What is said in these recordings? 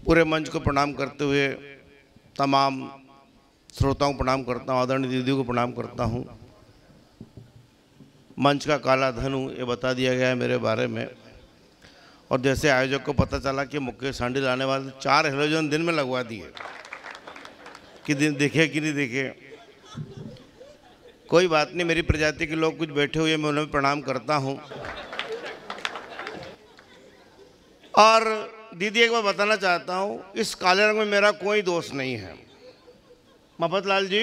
पूरे मंच को प्रणाम करते हुए तमाम श्रोताओं को प्रणाम करता हूँ, आदरणीय दीदी को प्रणाम करता हूँ। मंच का काला धन हूँ ये बता दिया गया है मेरे बारे में। और जैसे आयोजक को पता चला कि मुकेश सांडी लाने वाले 4 हेलोजन दिन में लगवा दिए कि दिन देखे कि नहीं देखे। कोई बात नहीं, मेरी प्रजाति के लोग कुछ बैठे हुए मैं उन्हें प्रणाम करता हूँ। और दीदी एक बार बताना चाहता हूँ, इस काले रंग में मेरा कोई दोष नहीं है। मफतलाल जी,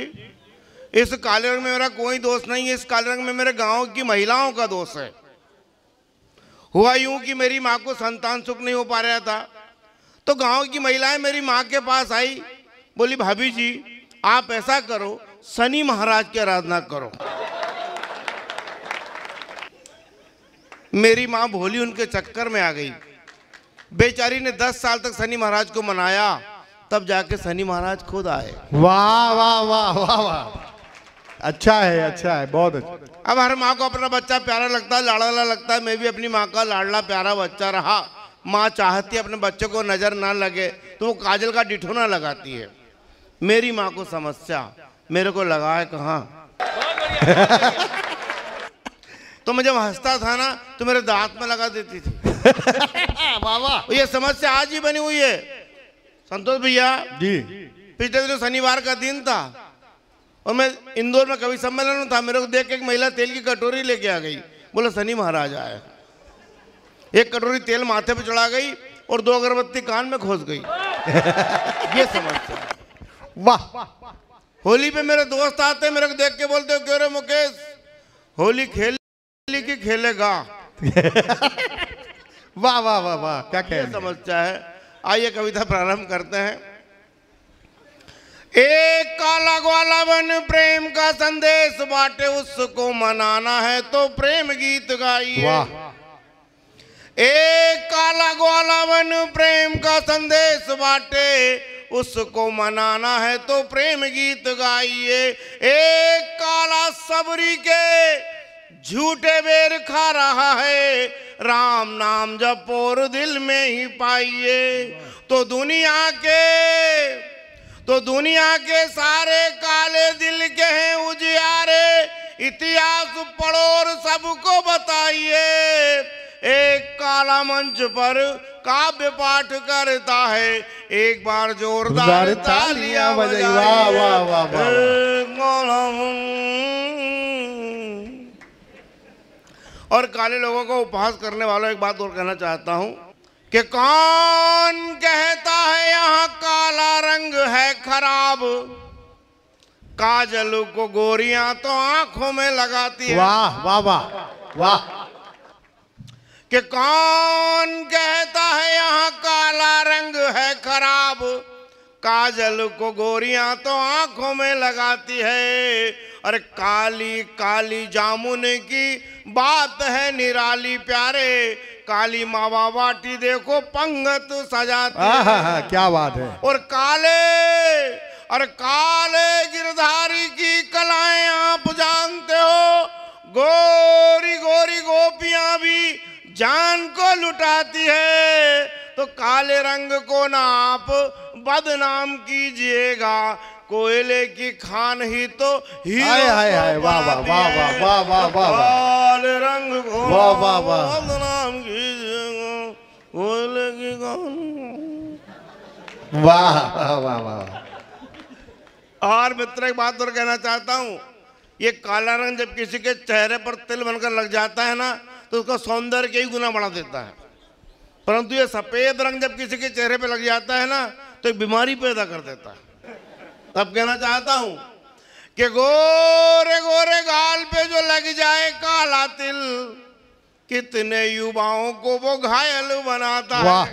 इस काले रंग में मेरा कोई दोष नहीं है। इस काले रंग में मेरे गांव की महिलाओं का दोष है। हुआ यूं कि मेरी माँ को संतान सुख नहीं हो पा रहा था, तो गांव की महिलाएं मेरी माँ के पास आई, बोली भाभी जी आप ऐसा करो, शनि महाराज की आराधना करो। मेरी माँ भोली उनके चक्कर में आ गई। बेचारी ने 10 साल तक शनि महाराज को मनाया, तब जाके शनि महाराज खुद आए। वाह वाह वाह वाह वाह, अच्छा है, बहुत अच्छा। अब हर माँ को अपना बच्चा प्यारा लगता है, लाड़ला लगता है। मैं भी अपनी माँ का लाडला प्यारा बच्चा रहा। माँ चाहती है अपने बच्चे को नजर ना लगे तो वो काजल का डिठोना लगाती है। मेरी माँ को समस्या, मेरे को लगा है कहाँ। तो मैं जब हंसता था ना तो मेरे दांत में लगा देती थी। वाह वाह, ये समस्या आज ही बनी हुई है। संतोष भैया जी, पिछले दिनों शनिवार का दिन था और मैं इंदौर में कवि सम्मेलन में था। मेरे को देख के एक महिला तेल की कटोरी लेके आ गई, बोला शनि महाराज आए। एक कटोरी तेल माथे पे चढ़ा गई और 2 अगरबत्ती कान में खोस गई। ये समझते वाह। होली पे मेरे दोस्त आते, मेरे को देख के बोलते हो क्यों रे मुकेश, होली खेली कि खेलेगा। वाह वाह वाह वाह, क्या ये समस्या है। आइए कविता प्रारंभ करते हैं। एक काला ग्वाला बन प्रेम का संदेश बांटे, उसको मनाना है तो प्रेम गीत गाइए। एक काला ग्वाला बन प्रेम का संदेश बांटे, उसको मनाना है तो प्रेम गीत गाइए। एक काला सबरी के झूठे बेर खा रहा है, राम नाम जपो और दिल में ही पाइए। तो दुनिया के सारे काले दिल के हैं उजियारे, इतिहास पढ़ो और सबको बताइए। एक काला मंच पर काव्य पाठ करता है, एक बार जोरदार तालियां बजाइए। वाह वाह वाह वाह। और काले लोगों को उपहास करने वालों एक बात और कहना चाहता हूं कि कौन कहता है यहाँ काला रंग है खराब, काजल को गोरियां तो आंखों में लगाती है। वाह वाह वाह वाह। कि कौन कहता है यहाँ काला रंग है खराब, काजल को गोरियां तो आंखों में लगाती है। अरे काली काली जामुन की बात है निराली प्यारे, काली मावा बाटी देखो पंगत सजाती है। क्या बात है। और काले गिरधारी की कलाएं आप जानते हो, गोरी गोरी गोपियां भी जान को लुटाती है। तो काले रंग को ना आप बदनाम कीजिएगा, कोयले की खान ही तो हाय वाह वाह वाह वाह वाह वाह वाह। काले रंग को वाह वाह वाह, बदनाम कीजिएगा, कोयले की खान। वाह वाह वाह वाह। और मित्र एक बात और कहना चाहता हूँ, ये काला रंग जब किसी के चेहरे पर तिल बनकर लग जाता है ना तो उसका सौंदर्य कई गुना बढ़ा देता है। परंतु ये सफेद रंग जब किसी के चेहरे पे लग जाता है ना तो एक बीमारी पैदा कर देता है। तब कहना चाहता हूं कि गोरे गोरे गाल पे जो लग जाए काला तिल, कितने युवाओं को वो घायल बनाता है।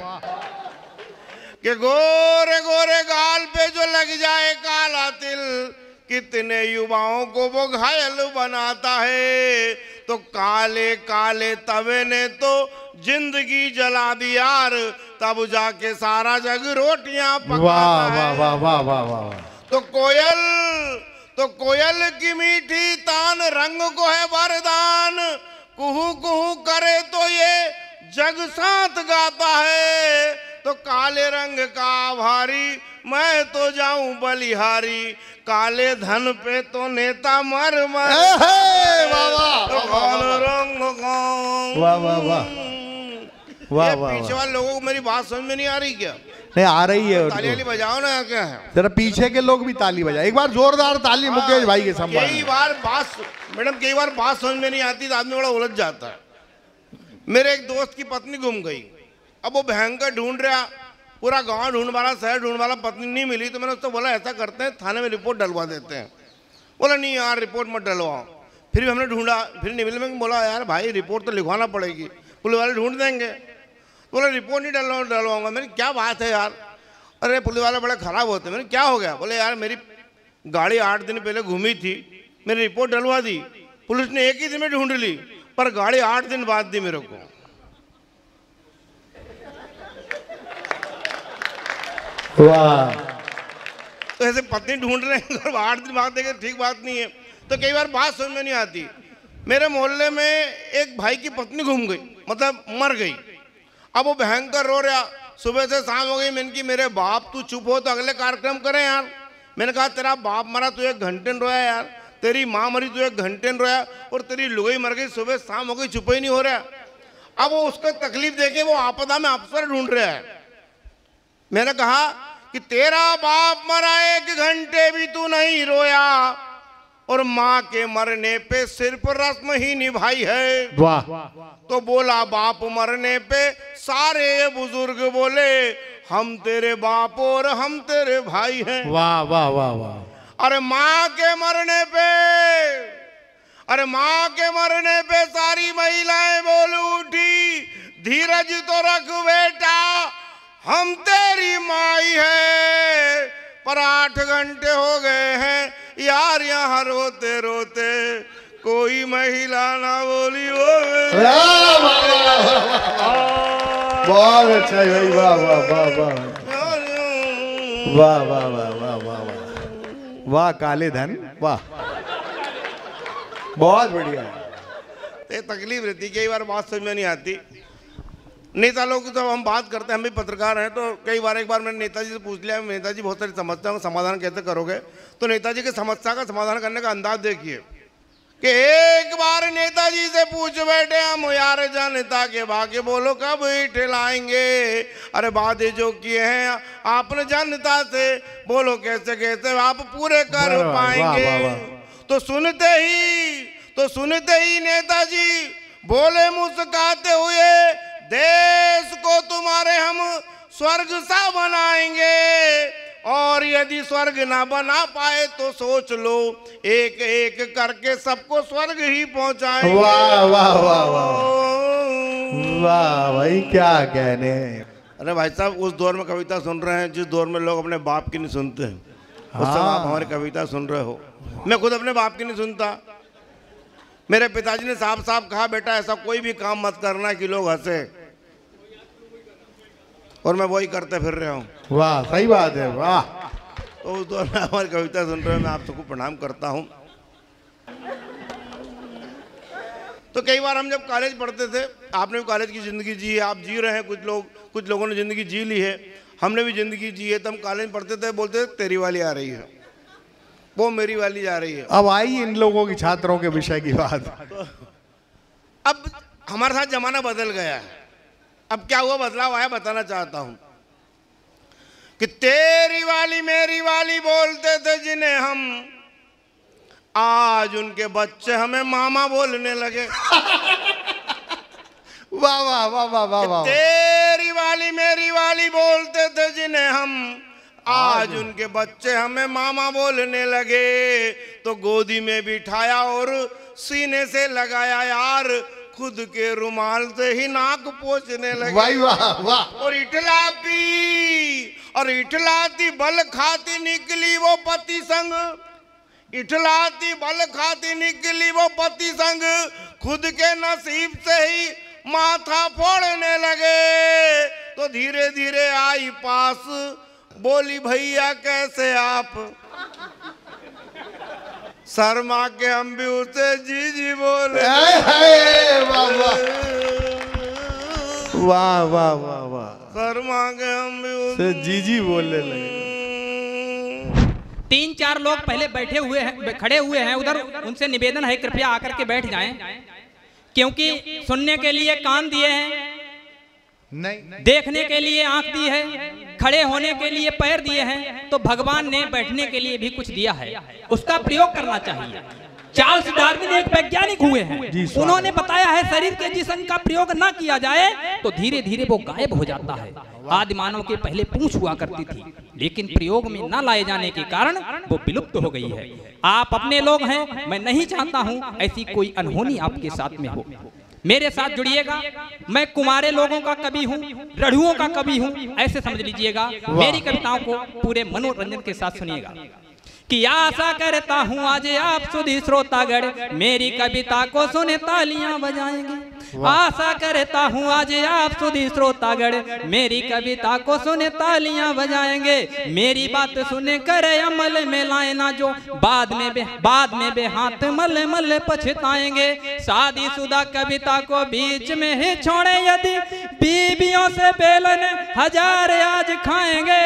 कि गोरे गोरे गाल पे जो लग जाए काला तिल, कितने युवाओं को वो घायल बनाता है। तो काले काले तवे ने तो जिंदगी जला दी यार, तब जाके सारा जग रोटियां पकाता है। वाह वाह वाह वाह वाह। तो कोयल की मीठी तान रंग को है वरदान, कुहू कुहू करे तो ये जग साथ गाता है। तो काले रंग का भारी मैं तो जाऊं बलिहारी, काले धन पे तो नेता मर मर। वाह वाह तो काले रंग का वाह वाह वाह वाह ये वाह पीछे वाले लोगों को मेरी बात समझ में नहीं आ रही क्या? नहीं आ रही है ताली वाली उनको। बजाओ ना, क्या है? जरा पीछे के लोग भी ताली बजाए, एक बार जोरदार ताली मुकेश भाई के सम्मान कई में। बार बात मैडम कई बार बात समझ में नहीं आती तो आदमी बड़ा उलझ जाता है। मेरे एक दोस्त की पत्नी गुम गई, अब वो भयंकर ढूंढ रहा, पूरा गांव ढूंढ वाला, शहर ढूंढ वाला, पत्नी नहीं मिली। तो मैंने उसको बोला ऐसा करते हैं थाने में रिपोर्ट डलवा देते हैं। बोला नहीं यार रिपोर्ट मत डलवाओ। फिर भी हमने ढूंढा, फिर नहीं मिले। मैं बोला यार भाई रिपोर्ट तो लिखवाना पड़ेगी, पुलिस वाले ढूंढ देंगे। बोला रिपोर्ट नहीं डलवाऊंगा। मैंने क्या बात है यार, अरे पुलिस वाले बड़े खराब होते हैं। मैंने क्या हो गया? बोले यार मेरी गाड़ी 8 दिन पहले घूमी थी, मैंने रिपोर्ट डलवा दी, पुलिस ने एक ही दिन में ढूंढ ली, पर गाड़ी 8 दिन बाद दी मेरे को। वाह। तो ऐसे पत्नी ढूंढ रहे हैं और 8 दिन बाद देखे, ठीक बात नहीं है। तो कई बार बात समझ में नहीं आती। मेरे मोहल्ले में एक भाई की पत्नी घूम गई, मतलब मर गई। अब वो भयंकर रो रहा, सुबह से शाम हो गई। मैंने की मेरे बाप तू चुप हो तो अगले कार्यक्रम करें यार। मैंने कहा तेरा बाप मरा तू 1 घंटे में रोया यार, तेरी माँ मरी तू 1 घंटे में रोया, और तेरी लुगाई मर गई, सुबह शाम हो गई, चुप ही नहीं हो रहा। अब वो उसको तकलीफ देके वो आपदा में अफसर ढूंढ रहा है। मैंने कहा कि तेरा बाप मरा 1 घंटे भी तू नहीं रोया, और माँ के मरने पे सिर्फ रस्म ही निभाई है। वाह। तो बोला बाप मरने पे सारे बुजुर्ग बोले हम तेरे बाप और हम तेरे भाई हैं। वाह वाह वाह वाह। अरे माँ के मरने पे, अरे माँ के मरने पे सारी महिलाएं बोल उठी धीरज तो रख बेटा हम तेरी माई है, पर 8 घंटे हो गए हैं यार यहाँ रोते रोते, कोई महिला ना बोली वो। बहुत अच्छा है भाई, वाह वाह वाह वाह वाह वाह वाह वाह वाह वाह वाह। काले धन, वाह बहुत बढ़िया। ये तकलीफ रहती, कई बार बात समझ में नहीं आती। नेता लोग जब हम बात करते हैं, हम भी पत्रकार हैं, तो कई बार एक बार मैंने नेताजी से पूछ लिया, नेताजी बहुत सारी समस्याओं का समाधान कैसे करोगे? तो नेताजी के समस्या का समाधान करने का अंदाज देखिए कि एक बार नेताजी से पूछ बैठे हम यार जनता के भाग्य बोलो कब ठिलाएंगे, अरे वादे जो किए हैं आपने जनता से बोलो कैसे कैसे आप पूरे कर पाएंगे। तो सुनते ही नेताजी बोले मुस्कुराते हुए देश को तुम्हारे हम स्वर्ग सा बनाएंगे, और यदि स्वर्ग ना बना पाए तो सोच लो एक एक करके सबको स्वर्ग ही पहुंचाएंगे। वाह वाह वाह वाह वाह भाई क्या कहने। अरे भाई साहब उस दौर में कविता सुन रहे हैं जिस दौर में लोग अपने बाप की नहीं सुनते हैं, उस समय आप हमारी कविता सुन रहे हो। मैं खुद अपने बाप की नहीं सुनता। मेरे पिताजी ने साफ साफ कहा बेटा ऐसा कोई भी काम मत करना कि लोग हंसे, और मैं वही करते फिर रहा हूँ। वाह सही बात है, वाह। तो उस दौर में हमारी कविता सुन रहे हो, मैं आप सबको प्रणाम करता हूँ। तो कई बार हम जब कॉलेज पढ़ते थे, आपने भी कॉलेज की ज़िंदगी जी है, आप जी रहे हैं, कुछ लोगों ने ज़िंदगी जी ली है, हमने भी ज़िंदगी जी है। तो हम कॉलेज पढ़ते थे, बोलते थे तेरी वाली आ रही है, वो मेरी वाली जा रही है। अब आई इन लोगों की छात्रों के विषय की बात। तो अब हमारे साथ जमाना बदल गया है। अब क्या हुआ, बदलाव आया, बताना चाहता हूं कि तेरी वाली मेरी वाली बोलते थे जिन्हें हम, आज उनके बच्चे हमें मामा बोलने लगे। वाह वाह वाह वाह वाह वाह। तेरी वाली मेरी वाली बोलते थे जिन्हें हम, आज उनके बच्चे हमें मामा बोलने लगे। तो गोदी में बिठाया और सीने से लगाया यार, खुद के रुमाल से ही नाक पोंछने लगे। वाह वाह। और इठलाती बल खाती निकली वो पति संग, इठलाती बल खाती निकली वो पति संग, खुद के नसीब से ही माथा फोड़ने लगे। तो धीरे धीरे आई पास, बोली भैया कैसे आप, शर्मा के हम भी उसे जी जी बोले। वाह वाह वाह वाह वाह वाह, कर मांगे हम भी से जीजी बोलने लगे। 3-4 लोग पहले बैठे हुए हैं, खड़े हुए हैं उधर, उनसे निवेदन है कृपया आकर के बैठ जाएं, क्योंकि सुनने के लिए कान दिए हैं, नहीं देखने के लिए आंख दी है, खड़े होने के लिए पैर दिए हैं, तो भगवान ने बैठने के लिए भी कुछ दिया है, उसका प्रयोग करना चाहिए। चार्ल्स डार्विन एक वैज्ञानिक हुए हैं, उन्होंने बताया है शरीर के जिस अंग का प्रयोग ना किया जाए तो धीरे धीरे वो गायब हो जाता है। आदि मानव के पहले पूंछ हुआ करती थी, लेकिन प्रयोग में न लाए जाने के कारण वो विलुप्त हो गई है। आप अपने लोग हैं, मैं नहीं चाहता हूं ऐसी कोई अनहोनी आपके साथ में हो। मेरे साथ जुड़िएगा, मैं कुमारे लोगों का कवि हूँ, रढ़ुओं का कवि हूँ, ऐसे समझ लीजिएगा। मेरी कविताओं को पूरे मनोरंजन के साथ सुनिएगा। कि आशा करता हूँ आज आप सुधी श्रोतागण मेरी कविता को सुने तालियां बजाएंगे। आशा करता हूँ आज आप सुधी श्रोतागण मेरी कविता को सुने तालियां बजाएंगे। मेरी बात सुने कर अमल में लाए ना जो बाद में बे हाथ मल मल पछताएंगे। शादीशुदा कविता को बीच में ही छोड़े यदि बीबियों से बेलन 1000 आज खाएंगे।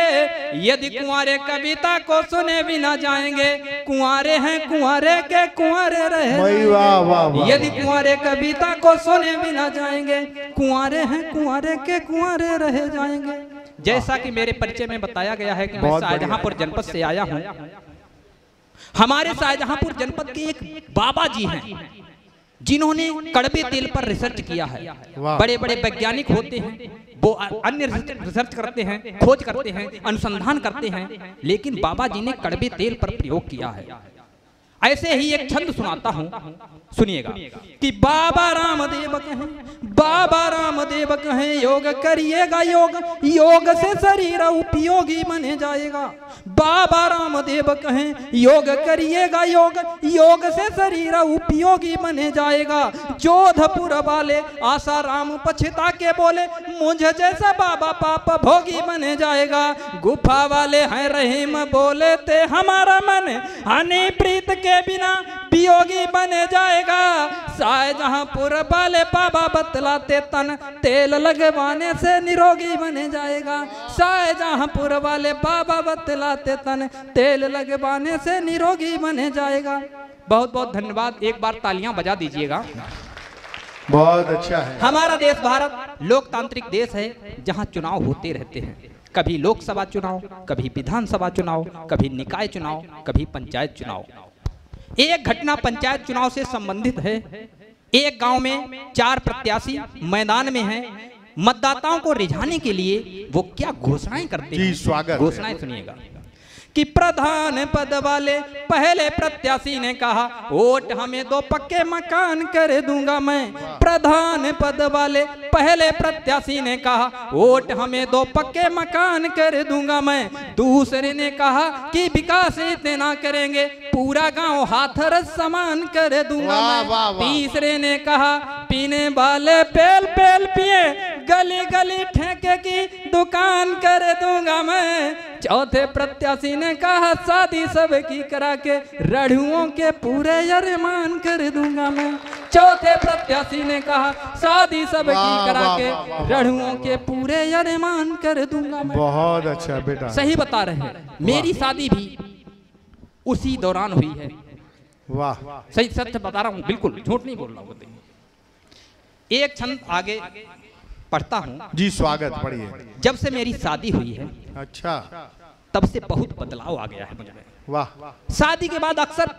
यदि कुंवारे कविता को सुने बिना जाएंगे, कुंवारे हैं कुंवारे के कुंवारे रहे। यदि कुंवारे कविता को सुने बिना जाएंगे, कुंवारे हैं कुंवारे के कुंवारे रह जाएंगे। जैसा कि मेरे परिचय में बताया गया है कि मैं शाहजहांपुर जनपद से आया हूं। हमारे शाहजहांपुर जनपद के एक बाबा जी हैं जिन्होंने कड़वे तेल पर रिसर्च किया है। बड़े बड़े वैज्ञानिक होते हैं, वो अन्य रिसर्च करते हैं, खोज करते हैं, अनुसंधान करते हैं, लेकिन बाबा जी ने कड़वे तेल पर प्रयोग किया है। ऐसे ही एक छंद सुनाता हूं, सुनिएगा। कि बाबा रामदेव कहें योग करिएगा, योग से शरीर उपयोगी बने जाएगा। बाबा रामदेव कहें योग करिएगा, योग से शरीर उपयोगी बने जाएगा। जोधपुर वाले आशा राम पछता के बोले मुझे जैसा बाबा पाप भोगी बने जाएगा। गुफा वाले हैं रहीम बोले ते हमारा मन हनी प्रीत के बिना वियोगी बने जाएगा। शाहजहांपुर वाले बाबा बतलाते तन तेल लगवाने से निरोगी बने जाएगा। शाहजहांपुर वाले बाबा बतलाते तन तेल लगवाने से निरोगी बने जाएगा। बहुत बहुत धन्यवाद। एक बार तालियां बजा दीजिएगा। बहुत अच्छा है। हमारा देश भारत लोकतांत्रिक देश है, जहां चुनाव होते रहते हैं। कभी लोकसभा चुनाव, कभी विधानसभा चुनाव, कभी निकाय चुनाव, कभी पंचायत चुनाव। एक घटना पंचायत चुनाव से संबंधित है। एक गांव में 4 प्रत्याशी मैदान में हैं। मतदाताओं को रिझाने के लिए वो क्या घोषणाएं करते हैं, स्वागत। घोषणाएं सुनिएगा। कि प्रधान पद वाले पहले प्रत्याशी ने कहा वोट हमें 2 पक्के मकान कर दूंगा मैं। प्रधान पद वाले पहले प्रत्याशी ने कहा वोट हमें 2 पक्के मकान कर दूंगा मैं। दूसरे ने कहा कि विकास इतना करेंगे पूरा गांव हाथरस समान कर दूंगा मैं। तीसरे ने कहा पीने वाले पेल पेल पिए गली गली ठेके की दुकान कर दूंगा मैं। चौथे प्रत्याशी ने कहा शादी सबकी करा के रढ़ुओं के पूरे अरमान कर दूंगा मैं। चौथे प्रत्याशी ने कहा शादी सबकी करा के रढ़ुओं के पूरे अरमान कर दूंगा मैं। बहुत अच्छा बेटा, सही बता रहे हैं। मेरी शादी भी उसी दौरान हुई है। वाह, सही सच बता रहा हूँ, बिल्कुल झूठ नहीं बोल रहा हूँ। एक छंद आगे पढ़ता हूँ जी। स्वागत, पढ़िए। जब से मेरी शादी हुई है, अच्छा, तब से बहुत बदलाव आ गया है मुझ में। वाह। शादी के बाद अक्सर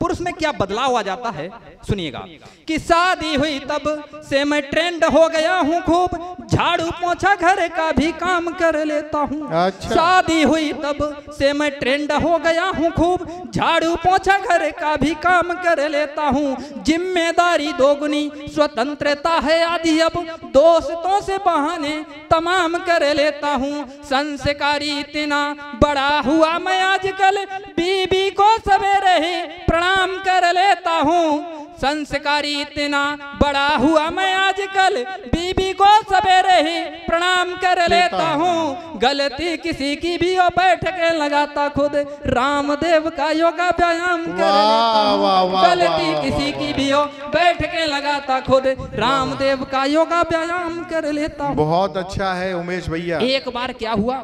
पुरुष में क्या बदलाव आ जाता है, सुनिएगा। कि शादी हुई तब से मैं ट्रेंड हो गया हूँ खूब, झाड़ू पोछा घर का भी काम कर लेता हूँ। अच्छा। शादी हुई तब से मैं ट्रेंड हो गया हूँ खूब, झाड़ू पोछा घर का भी काम कर लेता हूँ। जिम्मेदारी 2 गुनी स्वतंत्रता है आधी, अब दोस्तों से बहाने तमाम कर लेता हूँ। संस्कारी इतना बड़ा हुआ मैं आजकल, बीबी को सवेरे ही प्रणाम कर लेता हूँ। संस्कारी इतना बड़ा हुआ मैं आजकल, बीबी को सवेरे ही प्रणाम कर लेता हूँ। गलती किसी की भी हो बैठ के लगाता खुद, रामदेव का योगा व्यायाम कर लेता हूँ। गलती किसी की भी हो बैठ के लगाता खुद, रामदेव का योगा व्यायाम कर लेता हूँ। बहुत अच्छा है उमेश भैया। एक बार क्या हुआ,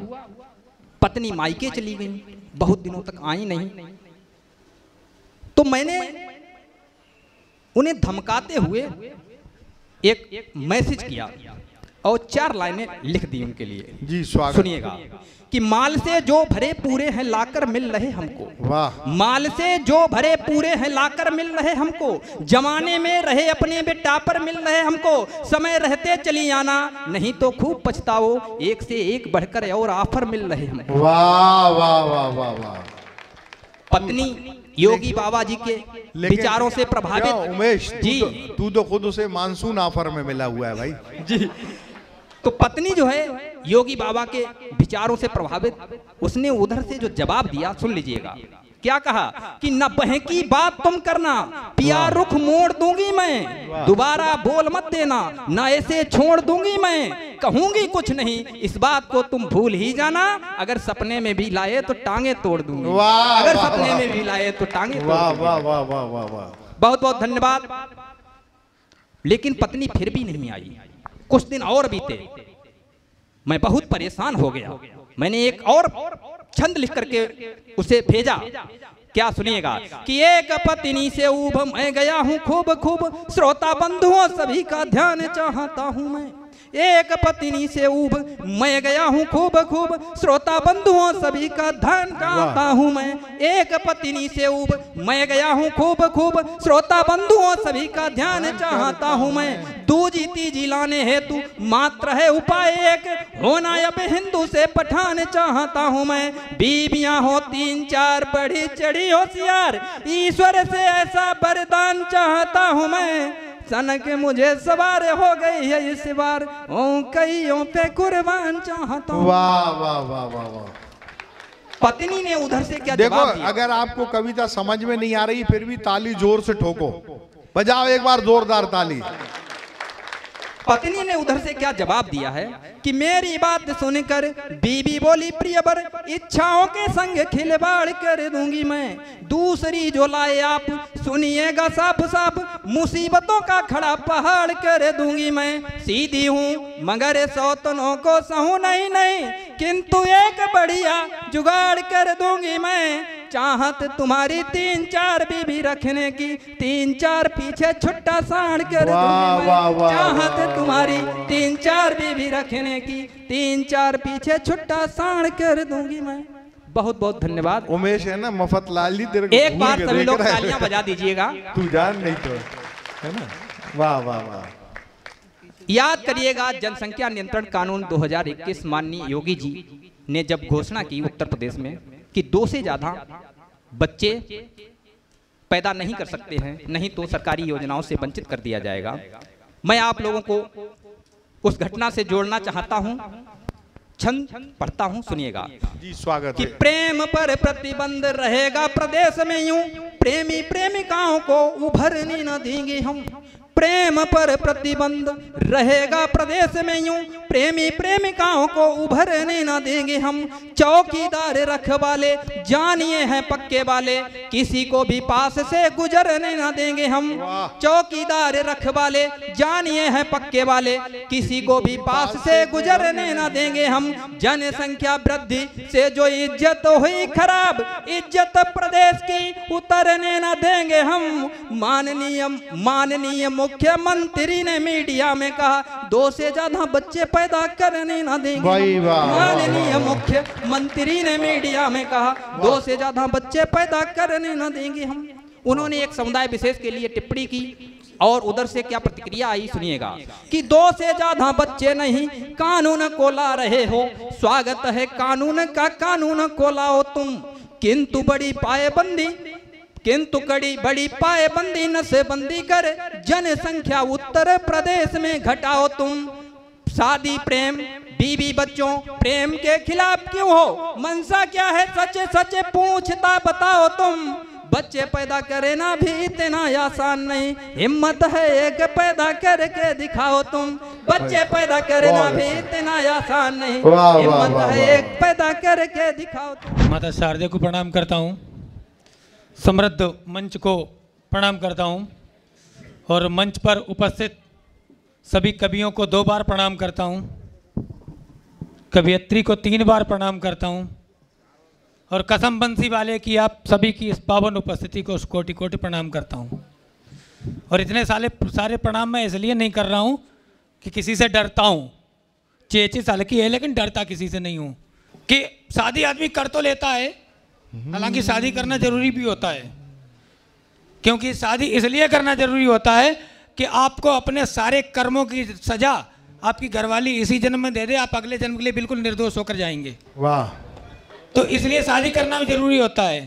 पत्नी मायके चली गई, बहुत दिनों तक आई नहीं, तो मैंने उन्हें धमकाते हुए एक मैसेज किया और 4 लाइनें लिख दी उनके लिए। जी स्वागत। सुनिएगा कि माल से जो भरे पूरे हैं लाकर मिल रहे हमको, वाह। माल से जो भरे पूरे हैं लाकर मिल रहे हमको, जमाने में रहे अपने बेटा पर मिल रहे हमको, समय रहते चली आना नहीं तो खूब पछताओ, एक से एक बढ़कर और ऑफर मिल रहे हमको। वाह वाह वाह वाह वाह। पत्नी योगी बाबा जी के विचारों से प्रभावित। उमेश जी तू तो खुद उसे मानसून ऑफर में मिला हुआ है भाई जी। तो पत्नी जो है योगी बाबा के विचारों से प्रभावित, उसने उधर से जो जवाब दिया सुन लीजिएगा। क्या कहा कि न बहकी बात तुम करना, पिया रुख मोड़ दूंगी मैं, दोबारा बोल मत देना, न ऐसे छोड़ दूंगी मैं, कहूंगी कुछ नहीं, इस बात को तुम भूल ही जाना, अगर सपने में भी लाए तो टांगे तोड़ दूंगी, अगर सपने में भी लाए तो टांगे तोड़ दूंगी। वाह वाह वाह वाह वाह। बहुत बहुत धन्यवाद। लेकिन पत्नी फिर भी नहीं आई। कुछ दिन और बीते, मैं बहुत परेशान हो गया। मैंने एक और छंद लिख करके उसे भेजा। क्या सुनिएगा कि एक पत्नी से ऊब मैं गया हूँ खूब खूब, श्रोता बंधुओं सभी का ध्यान चाहता हूँ मैं। एक पत्नी से ऊब मैं गया हूँ खूब खूब, श्रोता बंधुओं सभी का ध्यान चाहता हूँ मैं। एक पत्नी से ऊब मैं गया हूँ खूब खूब, श्रोता बंधुओं सभी का ध्यान चाहता हूँ मैं। दूजी तीजी लाने हेतु मात्र है उपाय एक, होना अब हिंदू से पठान चाहता हूँ मैं। बीबियाँ हो 3-4 बढ़ी चढ़ी होशियार, ईश्वर से ऐसा वरदान चाहता हूँ मैं। सनक मुझे सवार हो गई है इस बार, कईयों पे कुर्बान चाहता हूं। वाह वाह वाह वाह वाह। पत्नी ने उधर से क्या देखो, जवाब दिया? अगर आपको कविता समझ में नहीं आ रही फिर भी ताली जोर से ठोको, बजाओ एक बार जोरदार ताली। पत्नी ने उधर से क्या जवाब दिया है कि मेरी बात सुनकर बीबी बोली प्रियवर, इच्छाओं के संग खिलवाड़ कर दूंगी मैं। दूसरी जो लाए आप सुनिएगा साफ साफ, मुसीबतों का खड़ा पहाड़ कर दूंगी मैं। सीधी हूँ मगर सौतनों को सहूं नहीं नहीं, किंतु एक बढ़िया जुगाड़ कर दूंगी मैं। चाहत तुम्हारी 3-4 बीबी रखने की, 3-4 पीछे छुट्टा साड़ कर दूंगी मैं। चाहत तुम्हारी 3-4 बीबी रखने की, 3-4 पीछे छुट्टा साड़ कर दूंगी मैं। बहुत बहुत धन्यवाद। उमेश है ना मफत लाल जी, तेरे को एक बार सभी लोग तालियां बजा दीजिएगा। तू जान नहीं तो है ना। वाह वाह वाह। याद करिएगा, जनसंख्या नियंत्रण कानून 2021 माननीय योगी जी ने जब घोषणा की उत्तर प्रदेश में कि 2 से ज्यादा बच्चे पैदा नहीं कर सकते हैं, नहीं तो सरकारी योजनाओं से वंचित कर दिया जाएगा। मैं आप लोगों को उस घटना से जोड़ना चाहता हूं, छंद पढ़ता हूं, सुनिएगा। जी स्वागत कि है। प्रेम पर प्रतिबंध रहेगा प्रदेश में यूं, प्रेमी प्रेमिकाओं को उभरने न देंगे हम। प्रेम पर प्रतिबंध रहेगा प्रदेश में यूं, प्रेमी प्रेमिकाओं को उभरने न देंगे हम। चौकीदार रखवाले जानिए हैं पक्के वाले, किसी को भी पास से गुजरने न देंगे हम। चौकीदार रखवाले जानिए हैं पक्के वाले, किसी को भी पास से गुजरने न देंगे हम। जनसंख्या वृद्धि से जो इज्जत हुई खराब, इज्जत प्रदेश की उतरने न देंगे हम। माननीय मुख्यमंत्री ने मीडिया में कहा 2 से ज्यादा बच्चे पैदा करने न देंगे। माननीय मुख्यमंत्री ने मीडिया में कहा 2 से ज्यादा बच्चे पैदा करने न देंगे हम। उन्होंने एक समुदाय विशेष के लिए टिप्पणी की और उधर से क्या प्रतिक्रिया आई सुनिएगा कि 2 से ज्यादा बच्चे नहीं, कानून को ला रहे हो, स्वागत है कानून का, कानून को लाओ तुम। किंतु बड़ी पाएबंदी नशेबंदी कर जनसंख्या उत्तर प्रदेश में घटाओ तुम। शादी प्रेम बीवी बच्चों प्रेम के खिलाफ क्यों हो, मंशा क्या है सच सच पूछता बताओ तुम। बच्चे पैदा करे ना भी इतना आसान नहीं, हिम्मत है एक पैदा करके दिखाओ तुम। बच्चे पैदा करे ना भी इतना आसान नहीं, हिम्मत है एक पैदा करके दिखाओ तुम। माता शारदे को प्रणाम करता हूँ, समृद्ध मंच को प्रणाम करता हूँ और मंच पर उपस्थित सभी कवियों को 2 बार प्रणाम करता हूँ, कवियत्री को 3 बार प्रणाम करता हूँ और कसम बंसी वाले की आप सभी की इस पावन उपस्थिति को कोटि कोटि प्रणाम करता हूँ। और इतने सारे प्रणाम मैं इसलिए नहीं कर रहा हूँ कि किसी से डरता हूँ, 6 साल की है लेकिन डरता किसी से नहीं हूँ। कि शादी आदमी कर तो लेता है, हालांकि शादी करना जरूरी भी होता है, क्योंकि शादी इसलिए करना जरूरी होता है कि आपको अपने सारे कर्मों की सजा आपकी घरवाली इसी जन्म में दे दे, आप अगले जन्म के लिए बिल्कुल निर्दोष होकर जाएंगे। वाह। तो इसलिए शादी करना भी जरूरी होता है।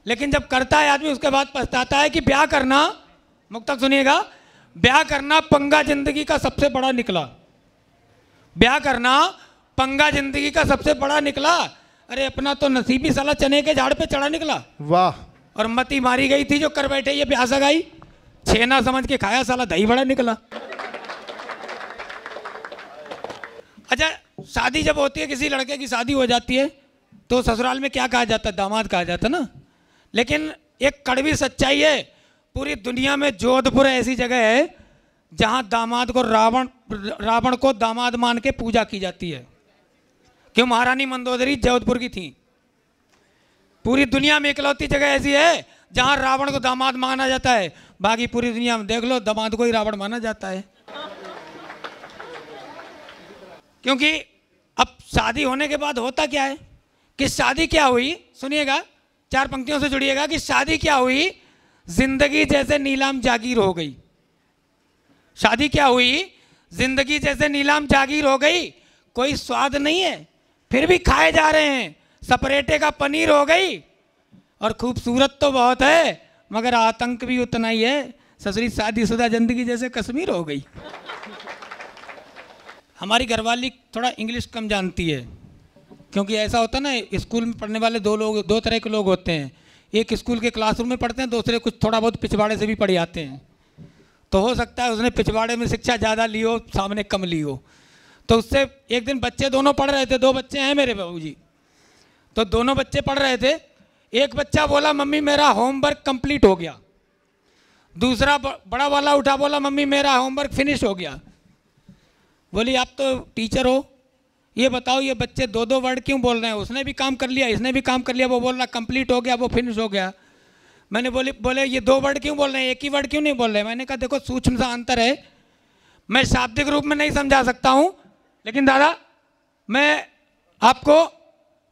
लेकिन जब करता है आदमी उसके बाद पछताता है कि ब्याह करना, मुक्तक सुनिएगा, ब्याह करना पंगा जिंदगी का सबसे बड़ा निकला। ब्याह करना पंगा जिंदगी का सबसे बड़ा निकला। अरे अपना तो नसीबी साला चने के झाड़ पे चढ़ा निकला। वाह। और मती मारी गई थी जो कर बैठे ये ब्याह सगाई, छेना समझ के खाया साला दही बड़ा निकला। अच्छा, शादी जब होती है, किसी लड़के की शादी हो जाती है तो ससुराल में क्या कहा जाता है? दामाद कहा जाता है ना। लेकिन एक कड़वी सच्चाई है, पूरी दुनिया में जोधपुर ऐसी जगह है जहां दामाद को रावण को दामाद मान के पूजा की जाती है। क्यों? महारानी मंदोदरी जोधपुर की थी। पूरी दुनिया में इकलौती जगह ऐसी है जहां रावण को दामाद माना जाता है, बाकी पूरी दुनिया में देख लो दामाद को ही रावण माना जाता है। क्योंकि अब शादी होने के बाद होता क्या है कि शादी क्या हुई, सुनिएगा, 4 पंक्तियों से जुड़िएगा कि शादी क्या हुई, जिंदगी जैसे नीलाम जागीर हो गई। शादी क्या हुई, जिंदगी जैसे नीलाम जागीर हो गई। कोई स्वाद नहीं है फिर भी खाए जा रहे हैं, सपरेटे का पनीर हो गई। और खूबसूरत तो बहुत है मगर आतंक भी उतना ही है, ससुरी शादीशुदा जिंदगी जैसे कश्मीर हो गई। हमारी घरवाली थोड़ा इंग्लिश कम जानती है, क्योंकि ऐसा होता है ना, स्कूल में पढ़ने वाले 2 तरह के लोग होते हैं। एक स्कूल के क्लासरूम में पढ़ते हैं, दूसरे कुछ थोड़ा बहुत पिछवाड़े से भी पढ़े आते हैं। तो हो सकता है उसने पिछवाड़े में शिक्षा ज़्यादा ली हो, सामने कम ली हो। तो उससे एक दिन बच्चे दोनों पढ़ रहे थे, 2 बच्चे हैं मेरे बाबूजी। तो दोनों बच्चे पढ़ रहे थे, एक बच्चा बोला मम्मी मेरा होमवर्क कंप्लीट हो गया, दूसरा बड़ा वाला उठा बोला मम्मी मेरा होमवर्क फिनिश हो गया। बोली आप तो टीचर हो, ये बताओ ये बच्चे 2-2 वर्ड क्यों बोल रहे हैं? उसने भी काम कर लिया, इसने भी काम कर लिया, वो बोल रहा कंप्लीट हो गया, वो फिनिश हो गया। मैंने बोले ये 2 वर्ड क्यों बोल रहे हैं, एक ही वर्ड क्यों नहीं बोल रहे? मैंने कहा देखो सूक्ष्म सा अंतर है, मैं शाब्दिक रूप में नहीं समझा सकता हूँ, लेकिन दादा मैं आपको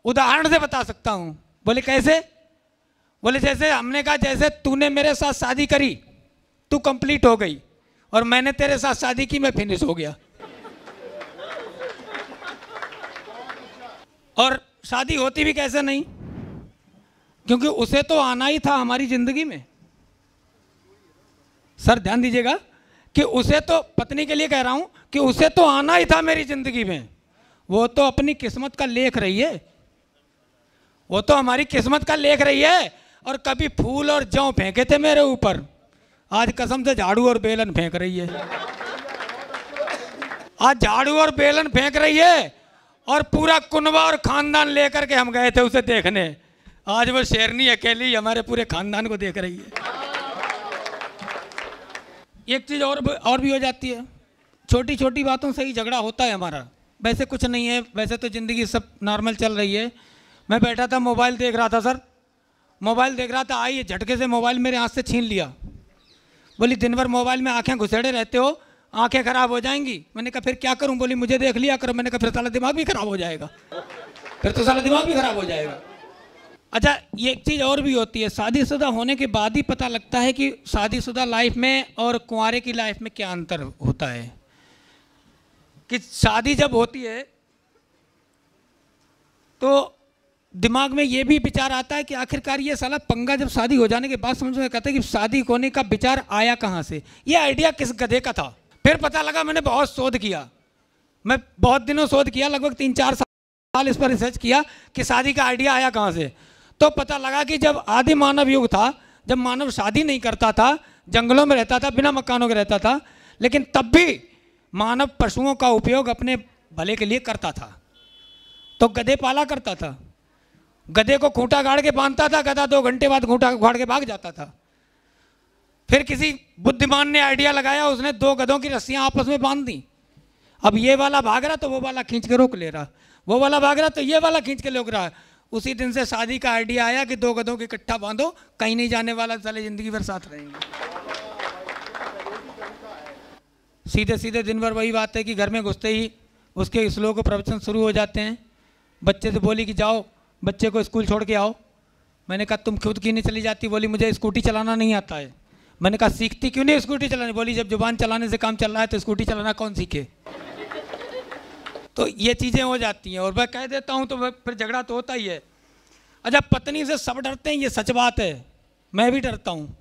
उदाहरण से बता सकता हूँ। बोले कैसे? बोले जैसे हमने कहा जैसे तूने मेरे साथ शादी करी, तू कंप्लीट हो गई, और मैंने तेरे साथ शादी की, मैं फिनिश हो गया। और शादी होती भी कैसे नहीं, क्योंकि उसे तो आना ही था हमारी जिंदगी में। सर ध्यान दीजिएगा कि उसे तो, पत्नी के लिए कह रहा हूं कि उसे तो आना ही था मेरी जिंदगी में। वो तो अपनी किस्मत का लेख रही है, वो तो हमारी किस्मत का लेख रही है। और कभी फूल और जौ फेंके थे मेरे ऊपर, आज कसम से झाड़ू और बेलन फेंक रही है। आज झाड़ू और बेलन फेंक रही है, और पूरा कुनबा और खानदान लेकर के हम गए थे उसे देखने। आज वो शेरनी अकेली हमारे पूरे खानदान को देख रही है। एक चीज और भी हो जाती है, छोटी छोटी बातों से ही झगड़ा होता है हमारा। वैसे कुछ नहीं है, वैसे तो जिंदगी सब नॉर्मल चल रही है। मैं बैठा था, मोबाइल देख रहा था सर, मोबाइल देख रहा था, आई झटके से मोबाइल मेरे हाथ से छीन लिया। बोली दिन भर मोबाइल में आंखें घुसेड़े रहते हो, आंखें खराब हो जाएंगी। मैंने कहा फिर क्या करूं? बोली मुझे देख लिया करो। मैंने कहा फिर साला दिमाग भी खराब हो जाएगा, फिर तो साला दिमाग भी खराब हो जाएगा। अच्छा, ये एक चीज़ और भी होती है, शादीशुदा होने के बाद ही पता लगता है कि शादीशुदा लाइफ में और कुंवारे की लाइफ में क्या अंतर होता है। कि शादी जब होती है तो दिमाग में ये भी विचार आता है कि आखिरकार ये साला पंगा जब शादी हो जाने के बाद समझ में कहता है कि शादी होने का विचार आया कहाँ से, ये आइडिया किस गधे का था। फिर पता लगा, मैंने बहुत शोध किया, मैं बहुत दिनों शोध किया, लगभग 3-4 साल इस पर रिसर्च किया कि शादी का आइडिया आया कहाँ से। तो पता लगा कि जब आदि मानव युग था, जब मानव शादी नहीं करता था, जंगलों में रहता था, बिना मकानों के रहता था, लेकिन तब भी मानव पशुओं का उपयोग अपने भले के लिए करता था। तो गधे पाला करता था, गधे को खूंटा गाड़ के बांधता था, गधा 2 घंटे बाद खूंटा गाड़ के भाग जाता था। फिर किसी बुद्धिमान ने आइडिया लगाया, उसने 2 गधों की रस्सियां आपस में बांध दी। अब ये वाला भाग रहा तो वो वाला खींच के रोक ले रहा, वो वाला भाग रहा तो ये वाला खींच के रोक रहा। उसी दिन से शादी का आइडिया आया कि 2 गधों के इकट्ठा बांधो, कहीं नहीं जाने वाला, साले जिंदगी भर साथ रहेंगे। सीधे सीधे दिन भर वही बात है कि घर में घुसते ही उसके श्लोक प्रवचन शुरू हो जाते हैं। बच्चे से बोली कि जाओ बच्चे को स्कूल छोड़ के आओ। मैंने कहा तुम खुद क्यों नहीं चली जाती? बोली मुझे स्कूटी चलाना नहीं आता है। मैंने कहा सीखती क्यों नहीं स्कूटी चलाने? बोली जब जुबान चलाने से काम चल रहा है तो स्कूटी चलाना कौन सीखे? तो ये चीज़ें हो जाती हैं और मैं कह देता हूँ तो फिर झगड़ा तो होता ही है। अच्छा, पत्नी से सब डरते हैं, ये सच बात है, मैं भी डरता हूँ।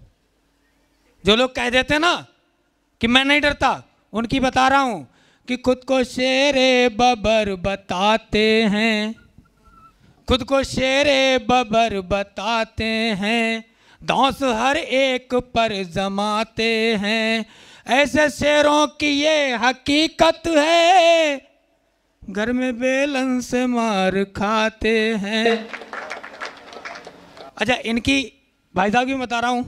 जो लोग कह देते हैं ना कि मैं नहीं डरता, उनकी बता रहा हूँ कि खुद को शेरे बबर बताते हैं, खुद को शेरे बबर बताते हैं, धौंस हर एक पर जमाते हैं, ऐसे शेरों की ये हकीकत है, घर में बेलन से मार खाते हैं। अच्छा, इनकी भाई साहब की बता रहा हूँ,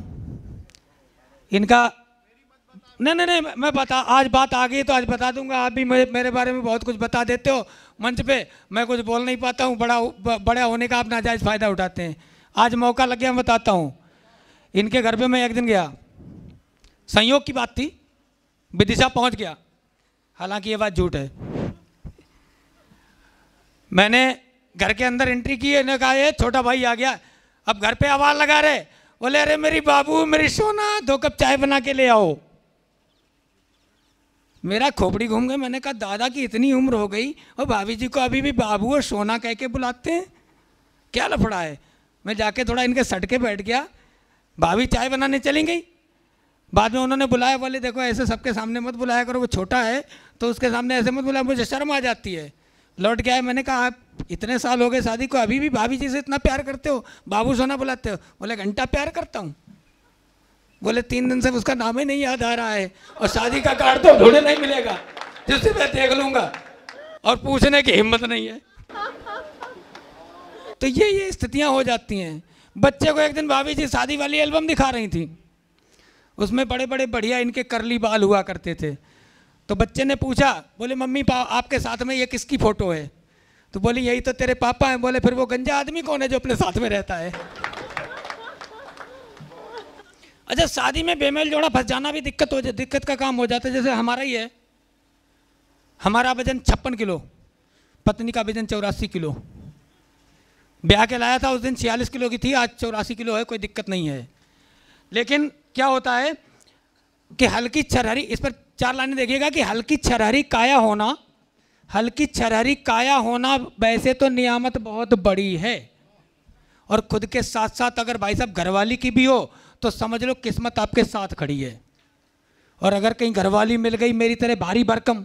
इनका नहीं मैं बता, आज बात आ गई तो आज बता दूंगा। आप भी मेरे बारे में बहुत कुछ बता देते हो मंच पे, मैं कुछ बोल नहीं पाता हूँ, बड़ा होने का आप नाजायज़ फ़ायदा उठाते हैं। आज मौका लग गया, मैं बताता हूँ। इनके घर पे मैं एक दिन गया, संयोग की बात थी, विदिशा पहुँच गया, हालांकि ये बात झूठ है। मैंने घर के अंदर एंट्री की, इन्होंने कहा ये छोटा भाई आ गया। अब घर पे आवाज़ लगा रहे, बोले अरे मेरी बाबू, मेरी सोना, 2 कप चाय बना के ले आओ। मेरा खोपड़ी घूम गया। मैंने कहा दादा की इतनी उम्र हो गई और भाभी जी को अभी भी बाबू और सोना कह के बुलाते हैं, क्या लफड़ा है? मैं जाके थोड़ा इनके सट के बैठ गया। भाभी चाय बनाने चली गई, बाद में उन्होंने बुलाया, बोले देखो ऐसे सबके सामने मत बुलाया करो, वो छोटा है तो उसके सामने ऐसे मत बुलाया, मुझे शर्म आ जाती है। लौट के आए, मैंने कहा आप इतने साल हो गए शादी को, अभी भी भाभी जी से इतना प्यार करते हो, बाबू सोना बुलाते हो? बोले घंटा प्यार करता हूँ। बोले 3 दिन से उसका नाम ही नहीं याद आ रहा है और शादी का कार्ड तो ढूंढे नहीं मिलेगा जिससे मैं देख लूंगा, और पूछने की हिम्मत नहीं है। तो ये स्थितियां हो जाती हैं। बच्चे को एक दिन भाभी जी शादी वाली एल्बम दिखा रही थी, उसमें बड़े बड़े बढ़िया इनके करली बाल हुआ करते थे। तो बच्चे ने पूछा, बोले मम्मी आपके साथ में ये किसकी फोटो है? तो बोली यही तो तेरे पापा हैं। बोले फिर वो गंजा आदमी कौन है जो अपने साथ में रहता है? अच्छा, शादी में बेमेल जोड़ा फंस जाना भी दिक्कत का काम हो जाता है। जैसे हमारा ही है, हमारा वजन 56 किलो, पत्नी का वजन 84 किलो। ब्याह के लाया था उस दिन 46 किलो की थी, आज 84 किलो है, कोई दिक्कत नहीं है। लेकिन क्या होता है कि हल्की छरहरी, इस पर 4 लाइनें देखिएगा कि हल्की छरहरी काया होना, हल्की छरहरी काया होना वैसे तो नियामत बहुत बड़ी है, और खुद के साथ साथ अगर भाई साहब घरवाली की भी हो तो समझ लो किस्मत आपके साथ खड़ी है। और अगर कहीं घरवाली मिल गई मेरी तरह भारी भरकम,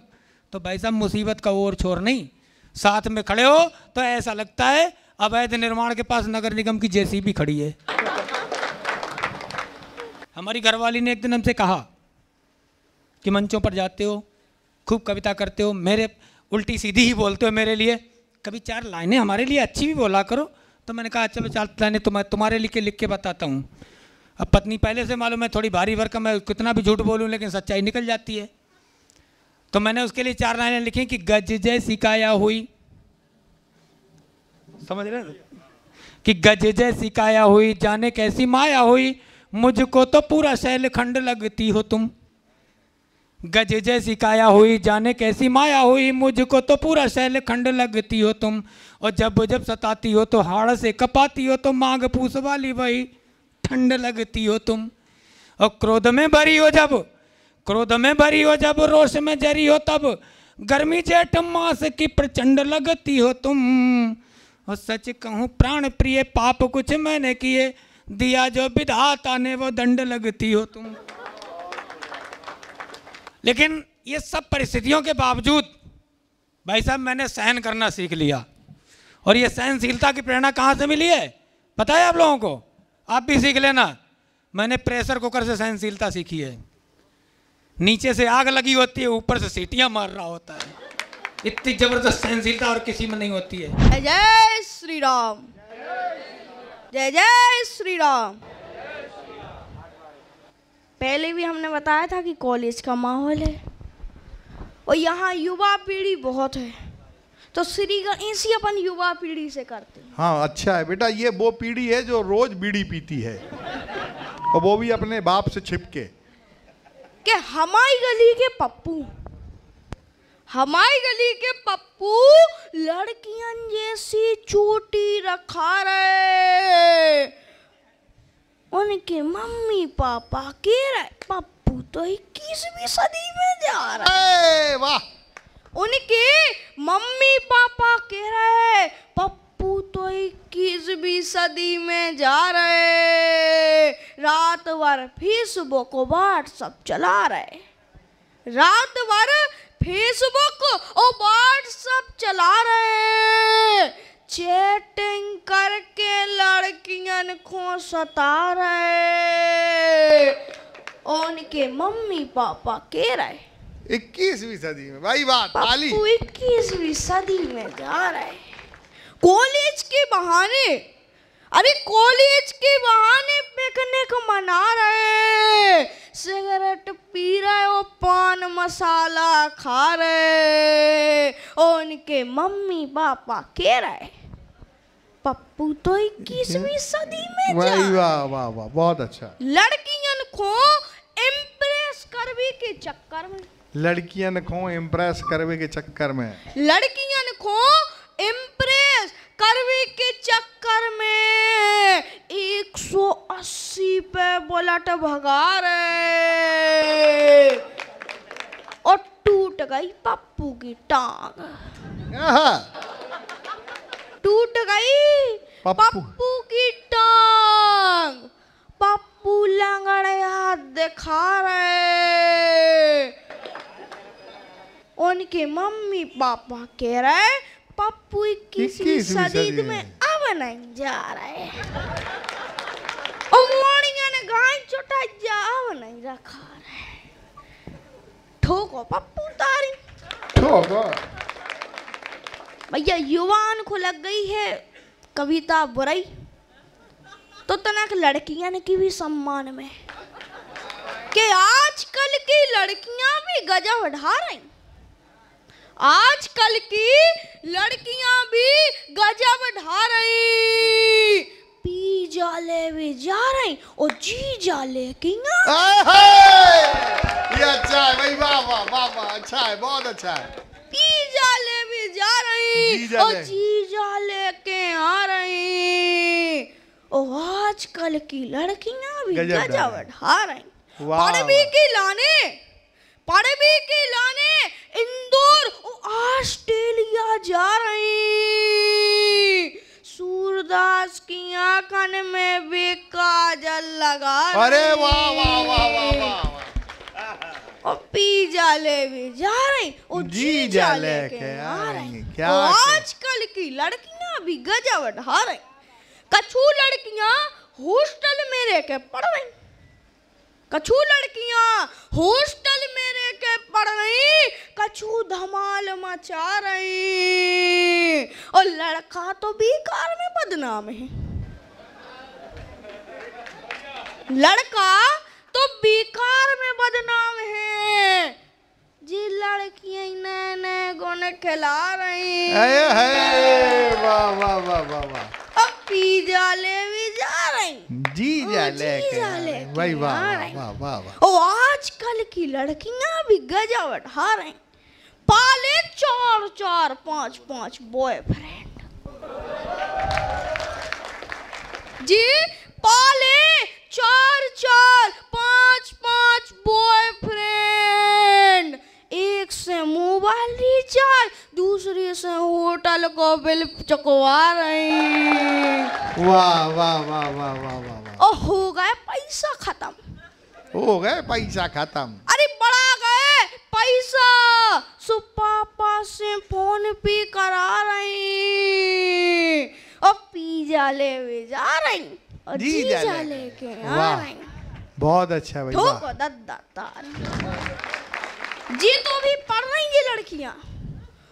तो भाई साहब मुसीबत का और छोर नहीं, साथ में खड़े हो तो ऐसा लगता है अवैध निर्माण के पास नगर निगम की जेसीबी खड़ी है। हमारी घरवाली ने एक दिन हमसे कहा कि मंचों पर जाते हो, खूब कविता करते हो, मेरे उल्टी सीधी ही बोलते हो मेरे लिए, कभी 4 लाइनें हमारे लिए अच्छी भी बोला करो। तो मैंने कहा चलो 4 लाइनें तुम्हारे लिए लिख के बताता हूँ। अब पत्नी पहले से मालूम है थोड़ी भारी भरकम, मैं कितना भी झूठ बोलूँ लेकिन सच्चाई निकल जाती है। तो मैंने उसके लिए 4 लाइनें लिखी कि गज जैसी काया हुई, समझ रहे कि गज जैसी काया हुई, जाने कैसी माया हुई, मुझको तो पूरा शैलखंड लगती हो तुम। गज जैसी काया हुई, जाने कैसी माया हुई, मुझको तो पूरा शैलखंड लगती हो तुम। और जब जब सताती हो तो हाड़ से कपाती हो, तो मांग पूस वाली वही ठंड लगती हो तुम। और क्रोध में भरी हो जब, क्रोध में भरी हो जब, रोष में जरी हो तब, गर्मी जेठ मास की प्रचंड लगती हो तुम। और सच कहूँ प्राण प्रिय, पाप कुछ मैंने किए, दिया जो विधाता ने वो दंड लगती हो तुम। लेकिन ये सब परिस्थितियों के बावजूद भाई साहब मैंने सहन करना सीख लिया। और ये सहनशीलता की प्रेरणा कहाँ से मिली है? पता है आप लोगों को? आप भी सीख लेना। मैंने प्रेशर कुकर से सहनशीलता सीखी है। नीचे से आग लगी होती है, ऊपर से सीटियां मार रहा होता है। इतनी जबरदस्त सहनशीलता और किसी में नहीं होती है। जय जय श्री राम, जय जय श्री राम। पहले भी हमने बताया था कि कॉलेज का माहौल है और यहाँ युवा पीढ़ी बहुत है, तो श्री गणेश ही अपन युवा पीढ़ी से करते हैं। हाँ अच्छा है बेटा, ये वो पीढ़ी है जो रोज बीड़ी पीती है और वो भी अपने बाप से छिप के। कि हमारी गली के पप्पू, हमारी गली के पप्पू लड़कियां जैसी चोटी रखा रहे, उनके मम्मी पापा कह रहे पप्पू तो 21वीं सदी में जा रहे। वाह। उनके मम्मी पापा कह रहे पप्पू तो 21वीं सदी में जा रहे। रात भर फेसबुक व्हाट्सएप चला रहे, रात भर फेसबुक और व्हाट्सएप चला रहे, चैटिंग करके लड़कियन को सता रहे। उनके मम्मी पापा कह रहे 21वीं सदी में, भाई बात ताली। पप्पू 21वीं सदी में जा रहे। कॉलेज के बहाने, अरे कॉलेज के बहाने पिकनिक मना रहे, सिगरेट पी रहे और पान मसाला खा रहे। और उनके मम्मी पापा कह रहे पप्पू तो 21वीं सदी में जा रहे। वाह वाह वाह, बहुत अच्छा। लड़कियन को इम्प्रेस करने के चक्कर में, लड़कियन को इम्प्रेस करवे के चक्कर में, लड़कियन को इम्प्रेस करने के चक्कर में 180 पे बुलेट भगा रहे और टूट गई पप्पू की टांग, टूट गई पप्पू की टांग। पप्पू लंगड़े हाथ दिखा रहे। उनके मम्मी पापा कह रहे पप्पू 21वीं सदी में अब नहीं जा रहे। और मोड़िया ने गाय चुटा जा अब नहीं रखा रहे। ठोको पप्पू तारी, ठोको। भैया युवान को लग गई है कविता बुराई, तो तनक लड़कियां की भी सम्मान में कि आजकल की लड़कियां भी गजब ढा रही, आजकल की लड़कियां भी गजब ढा रही। पी जाले भी जा रही और जी जाले की ये अच्छा है भाई, वाह वाह वाह वाह, अच्छा है, बहुत अच्छा है। पी जाले भी जा रही और जी जाले के आ रही। और आजकल की लड़कियां भी गजब ढा रही। पढ़वी के लाने इंदौर और ऑस्ट्रेलिया जा रही। सूरदास की आंखन में भी काजल लगा रही। अरे वाह वाह वाह वाह वाह। और पी जाले भी जा रही और जी जाले के आ रही। क्या आजकल की लड़कियां भी गजब ढा रही। कछु लड़कियां हॉस्टल में रह के पढ़ रही, कछु लड़कियां हॉस्टल में रह के पढ़ रही, कछु धमाल मचा रही। और लड़का तो बेकार में बदनाम है, लड़का तो बेकार में बदनाम है। जी लड़कियां नए नए गुण खिला रही। वाह वाह वाह वाह वाह। अब पी जाले भी जा रही, जी जाले भाई, वाह वाह वाह वाह। और आजकल की लड़कियां भी गजब ढा रही। पाले 4-4, 5-5 बॉयफ्रेंड, जी पाले 4-4, 5-5 बॉयफ्रेंड। एक से मोबाइल रिचार्ज, दूसरे से होटल को बिल चुकवा रही। वाह वाह वाह वाह वाह वाह। और हो गए पैसा खत्म, हो गए पैसा खत्म। अरे बढ़ा गए पैसा, सो पापा से फोन पे करा रही। और पिज्जा ले जा रही और जीजा लेके आ रही। बहुत अच्छा भाई, ठोको दद्दा तार। जी तो भी पढ़ रही ये लड़कियां,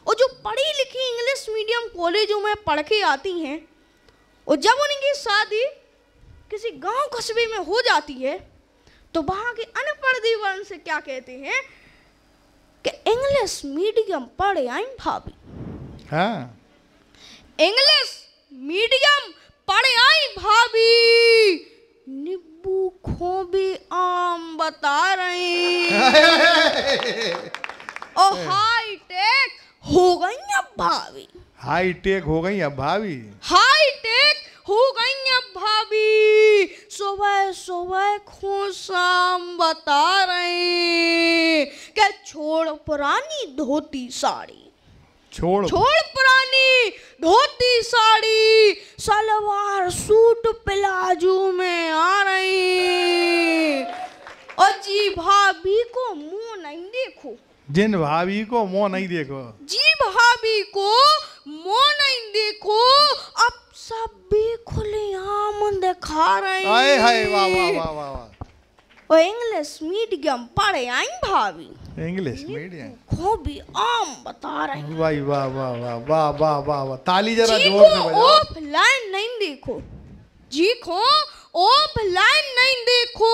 और जो पढ़ी लिखी इंग्लिश मीडियम कॉलेजों में पढ़ के आती हैं, और जब उनकी शादी किसी गांव कस्बे में हो जाती है तो वहां के अनपढ़ दीवान से क्या कहते हैं कि इंग्लिश मीडियम पढ़े आई भाभी। हाँ, इंग्लिश मीडियम पढ़े आई भाभी, नींबू खोबे आम बता रही और हाई टेक हो गई अब भाभी। हाई टेक हो गई अब भाभी, हाई टेक हो गई अब भाभी, सुबह सुबह खुशाम बता रही कि छोड़ पुरानी धोती साड़ी, छोड़ पुरानी धोती साड़ी, सलवार सूट प्लाजो में आ रही। और जी भाभी को मुंह नहीं देखो, जिन भाभी को मुंह नहीं देखो, जी भाभी को मुंह नहीं देखो, अब सब भी खुलेआम दिखा रही। आए हाय, वाह वाह वाह वाह वाह। और इंग्लिश मीडियम पढ़े आई भाभी, इंग्लिश मीडियम को भी आम बता रही। वाह वाह वाह वाह वाह वाह वाह वाह, ताली जरा जी जोर से को बजाओ। ऑफलाइन नहीं देखो, जी को ऑफलाइन नहीं देखो,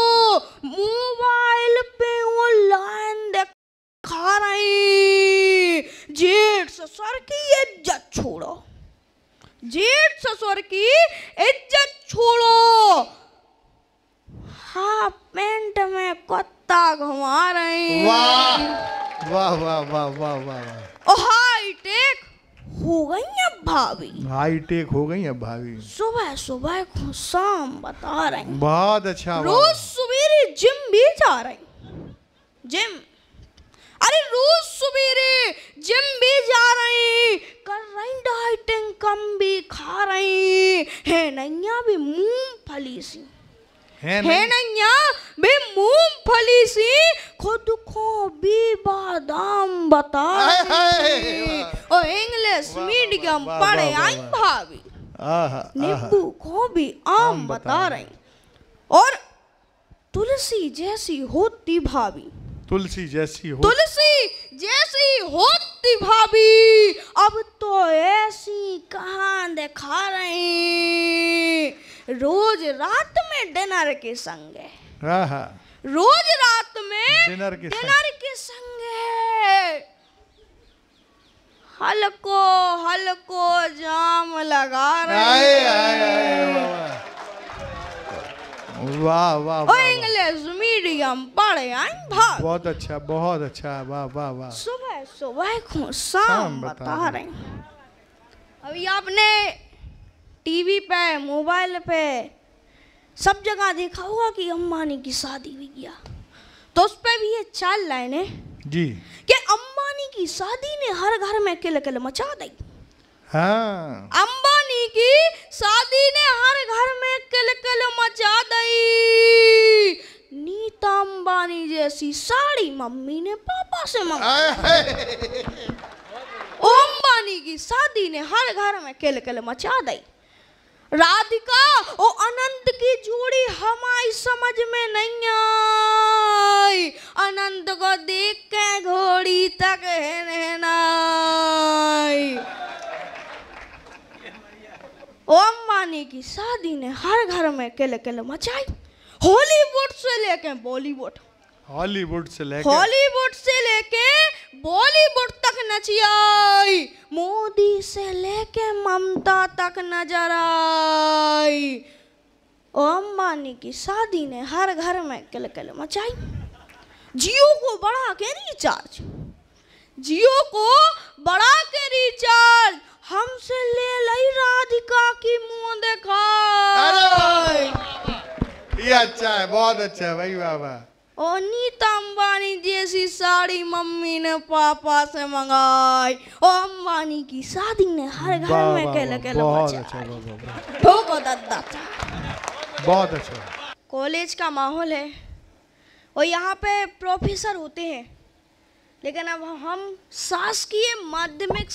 मोबाइल पे ऑनलाइन दिखा रही। जेठ ससुर की इज्जत छोड़ो, जेठ ससुर की इज्जत छोड़ो, हाफ पैंट में कुत्ता घुमा रही। वाह वाह वाह वाह वाह वाह। और हाई टेक हो गई अब भाभी, हाई टेक हो गई अब भाभी, सुबह सुबह को शाम बता रही। बहुत अच्छा। रोज सवेरे जिम भी जा रही, जिम, अरे रोज सवेरे जिम भी जा रही, कर रही डाइटिंग, कम भी खा रही है, नैया भी मूंगफली सी है, नैया भी मूंगफली सी, खुद को भी बादाम बता रही। और इंग्लिश मीडियम पढ़े आई भाभी, नींबू को भी आम बता रही। और तुलसी जैसी होती भाभी, तुलसी जैसी हो, तुलसी जैसी होती भाभी, अब तो ऐसी कहाँ दिखा रही। रोज रात में डिनर के संग, रोज रात में डिनर के संग हल्को हल्को जाम लगा रही। वाह वाह और इंग्लिश मीडियम पढ़े आई भाभी, बहुत अच्छा बहुत अच्छा, वाह वाह वाह। सुबह सुबह को शाम बता रहे। अभी आपने टीवी पे, मोबाइल पे सब जगह देखा होगा कि अंबानी की शादी हुई गया, तो उस पे भी ये चाल लाइन है जी कि अंबानी की शादी ने हर घर में किलकिल मचा दी। हाँ, अंबानी की शादी ने हर घर में किलकिल मचा दी। नीता अंबानी जैसी साड़ी मम्मी ने पापा से मंगाई। अंबानी की शादी ने हर घर में किलकिल मचा दी। राधिका और अनंत की जोड़ी हमारी समझ में नहीं आई, अनंत को देख के घोड़ी तक है नहीं। अंबानी की शादी ने हर घर में किलकिल मचाई। हॉलीवुड से लेके बॉलीवुड, हॉलीवुड से लेके बॉलीवुड तक नची आई। मोदी से लेके ममता तक नजर आई। अंबानी की शादी ने हर घर में किलकिल मचाई। जियो को बढ़ा के रिचार्ज, जियो को बढ़ा के रिचार्ज हमसे ले ली राधिका की मुंह देखा। ये अच्छा है, बहुत अच्छा है भाई, वाह वाह। और नीता अंबानी जैसी साड़ी मम्मी ने पापा से मंगाई। और अंबानी की शादी ने हर घर में किलकिल मचाई। ठोको दद्दा, बहुत अच्छा। कॉलेज का माहौल है और यहाँ पे प्रोफेसर होते हैं, लेकिन अब हम शासकीय माध्यमिक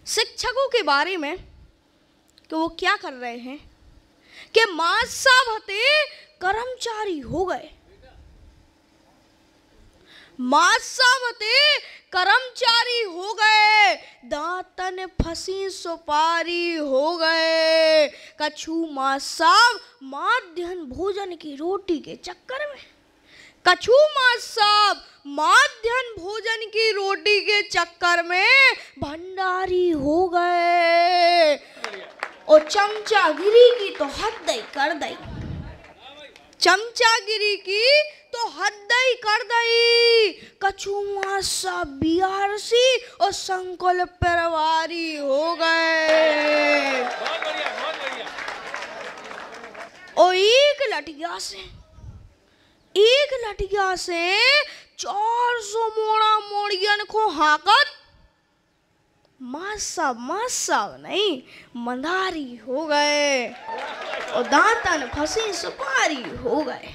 शिक्षकों के बारे में कि वो क्या कर रहे हैं कि मां साहब हते कर्मचारी हो गए, मां साहब हते कर्मचारी हो गए, दांतन फंसी सुपारी हो गए। कछु मां साहब माध्याह्न भोजन की रोटी के चक्कर में, कछु मां साहब माध्याह्न भोजन की रोटी के चक्कर में भंडारी हो गए। और चमचागिरी की तो हद ही कर दई, चमचागिरी की तो हद ही कर दई। कछु मां साहब बिहारसी और संकुल परिवारी हो गए। और एक लठिया से 400 मोड़ा मोड़ियन को हाकत मां साहब नहीं मंदारी हो गए और दांतन फंसी सुपारी हो गए।